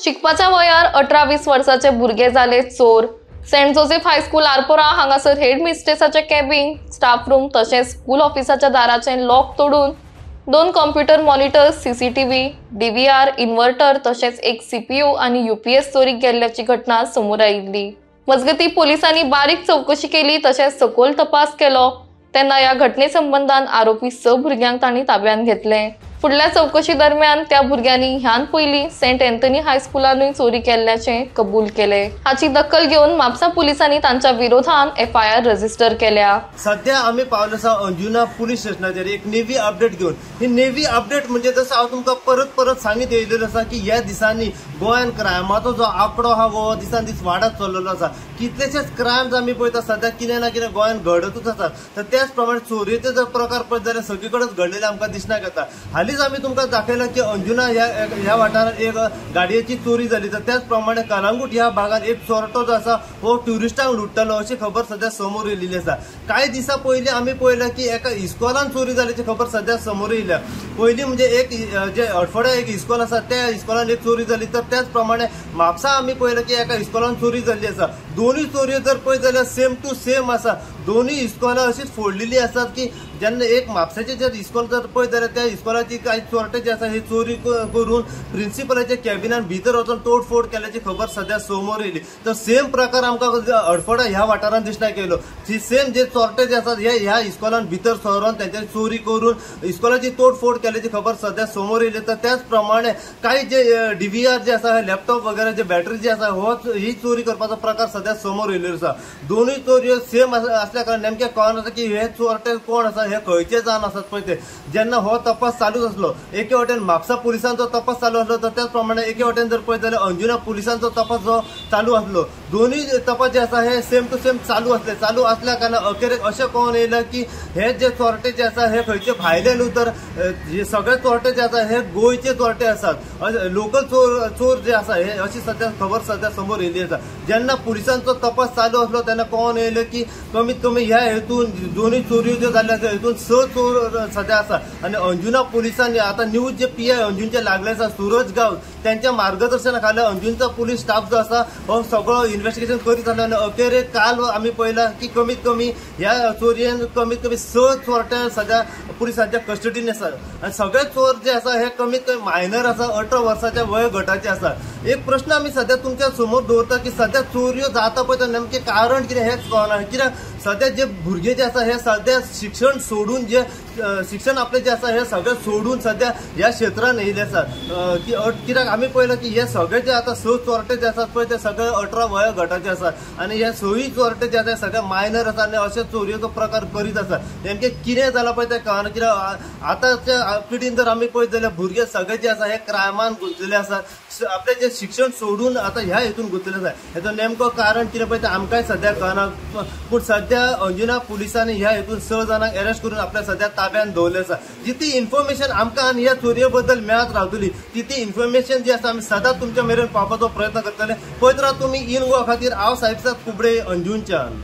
शिकपाच्या वयार 18-20 वर्षाचे भुरगे जाले चोर। सेंट जोसेफ हायस्कूल आरपोरा हांगासर हेड मिस्ट्रेसाचे कॅबिन, स्टाफ रूम तसेच स्कूल ऑफिसाच्या दाराचे लॉक तोडून 2 computer monitors, CCTV, DVR, inverter तसेच एक सीपीयू आणि यूपीएस चोरीक गेल्ल्याची घटना समोर आयिल्ली। मजगती पोलिसांनी बारीक चौकशी केली तसेच सखोल तपास केलो तेन्ना या घटने संबंधान आरोपी 6 भुरग्यांक तांणी ताब्यात घेतले। फुडल्या चौकशी दरम्यान त्या भुरग्यांनी ह्यान पयली सेंट एंथनी हायस्कूलानूय चोरी केल्ल्याचे कबूल केले। हाची दखल घेवन म्हापसा पोलिसांनी तांच्या विरोधान एफआयआर रजिस्टर केल्या। सध्या आम्ही पावलो आसा अंजुना पुलीस स्टेशनाचेर एक नेवी अपडेट घेऊन। ही नेवी अपडेट म्हणजे जसं हांव तुमकां परत सांगीत येयलेलो आसा की ह्या दिसांनी गोंयान क्रायमाचो जो आंकडो आहा वो दिसान दीस वाडत चल्लेलो आसा। कितलेशेच क्रायम्स आमी पळयता सध्या कितें ना कितें गोंयान घडतूच आसा। तर त्याच प्रमाणे चोरयेचे जर प्रकार पळयत जाल्यार सगळीकडेच घडलेले आमकां दिसण्याक येता। हालींच आमी तुमकां दाखयला की अंजुना ह्या वाठारात एक गाडयेची चोरी जाली। तर त्याच प्रमाणे कलांगूट ह्या भागात एक चोरटो जो आसा हो ट्युरिस्टांक लुटतालो अशी खबर सध्या समोर येयलेली आसा। काही दिसा पयलीं आमी पळयला की एका इस्कॉलान चोरी जाल्याची खबर सध्या समोर येयल्या। पयलीं म्हणजे एक जे अडफोड्या एक इस्कॉल आसा त्या इस्कॉलान एक चोरी जाली। तर त्याच प्रमाणे म्हापसा आमी पळयला की एका इस्कॉलान चोरी जाल्ली आसा। दोन्ही चोरयो जर पळयत जाल्यार सेम टू सेम आसा। दोन्ही इस्कॉलां अशीच फोडलेली आसात की जेन्ना एक म्हापसाचे जर इस्कॉल जर पळयत जाल्यार त्या इस्कॉलाची काही चोरटे जे आसा हे चोरी करून प्रिन्सिपलाच्या कॅबिनान भितर वचून तोडफोड केल्याची खबर सध्या समोर येयली। तर सेम प्रकार आमकां अडफोडा ह्या वाठारांत दिसण्याक येयलो। सेम जे चोरटे जे आसात हे ह्या इस्कॉलान भितर सरून त्यांची चोरी करून इस्कॉलाची तोडफोड केल्याची खबर सध्या समोर येयली। तर त्याच प्रमाणे काही जे डीव्हीआर जे आसा लॅपटॉप वगैरे जे बॅटरी जी आसा ही चोरी करपाचो प्रकार सध्या समोर येयल्लो आसा। दोन्ही चोरयो सेम असल्या कारण नेमके कळना की हे चोरटे कोण आसा हे खंयचे जावन आसात पळय ते। जेन्ना हो तपास चालूच आसलो एके वटेन म्हापसा पुलिसांचो तपास चालू आसलो तर त्याच प्रमाणे एके वटेन जर पळयत जाल्यार अंजुना पुलिसांचो तपास जो चालू आसलो। दोन्ही तपास जे आसा हे सेम टू सेम चालू असल्या कारणान अखेरेक अशें कळून येयलें की हे जे चोरटे जे आसा हे खंयचे भायले न्हू तर हे सगळे चोरटे जे आसा हे गोंयचे चोरटे आसात। लोकल चोर जे आसा हे अशी सध्या खबर सध्या समोर येयल्ली आसा। जेन्ना पुलिसांचो तपास चालू आसलो तेन्ना कळून येयलें की कमीत कमी ह्या हेतून दोन्ही चोरयो ज्यो जाल्ल्या हेतून 6 चोर सध्या आसा। आणि अंजुना पुलिसांनी आता न्यूज जे पीआय अंजुनचे लागले आसा सूरज गांव त्यांच्या मार्गदर्शनाखाली अंजुनचा पोलीस स्टाफ जो आसा हो सगळं इन्व्हेस्टिगेशन करीत आसलो। आणि अखेरेक काल आम्ही पळयला की कमीत कमी ह्या चोरयेन कमीत कमी 6 चोरटे सध्या पुलिसांच्या कस्टडीन आसात। आणि सगळे चोर जे आसा हे कमीत कमी मायनर आसा, 18 वर्साच्या वय गटाचे आसा। एक प्रश्न आम्ही सध्या तुमच्या समोर दवरता की सध्या चोरयो जाता पळय नेमके कारण कितें हेच कळना। कित्याक सध्या जे भुरगे जे आसा हे सध्या शिक्षण सोडून जे शिक्षण आपले जे आसा हे सगळे सोडून सध्या ह्या क्षेत्रात येयले आसात। कित्याक आमी पळयला की हे सगळे जे आता 6 चोरटे जे आसात पळय ते सगळे 18 वय गटाचे आसात। आणि हे 6 चोरटे जे आसा सगळे मायनर आसा आणि अशे चोरयेचो प्रकार करीत आसात। नेमके कितें जालां पळय ते कळना। कित्याक आतांच्या पिढीन जर आमी पळयत जाल्यार भुरगे सगळे जे आसा हे क्रायमान गुंतलेले आसात। आपले जे शिक्षण सोडून आता ह्या हेतून गुंतलेले आसा। हेचो नेमको कारण कितें पळय ते आमकांय सध्या कळना। पूण सध्या अंजुना पुलिसांनी ह्या हेतून 6 जाणांक अरेस्ट करून आपल्या सध्या ताब्यात दवरले आसा। जितली इन्फॉर्मेशन आमकां आनी ह्या चोरये बद्दल मेळत रावतली तितली इन्फॉर्मेशन जी आसा आमी सदांच तुमच्या मेरेन पावपाचो प्रयत्न करतले। पळयत राव तुमी इन गोवा खातीर हांव साहिबजाद कुबडे अंजुनच्यान।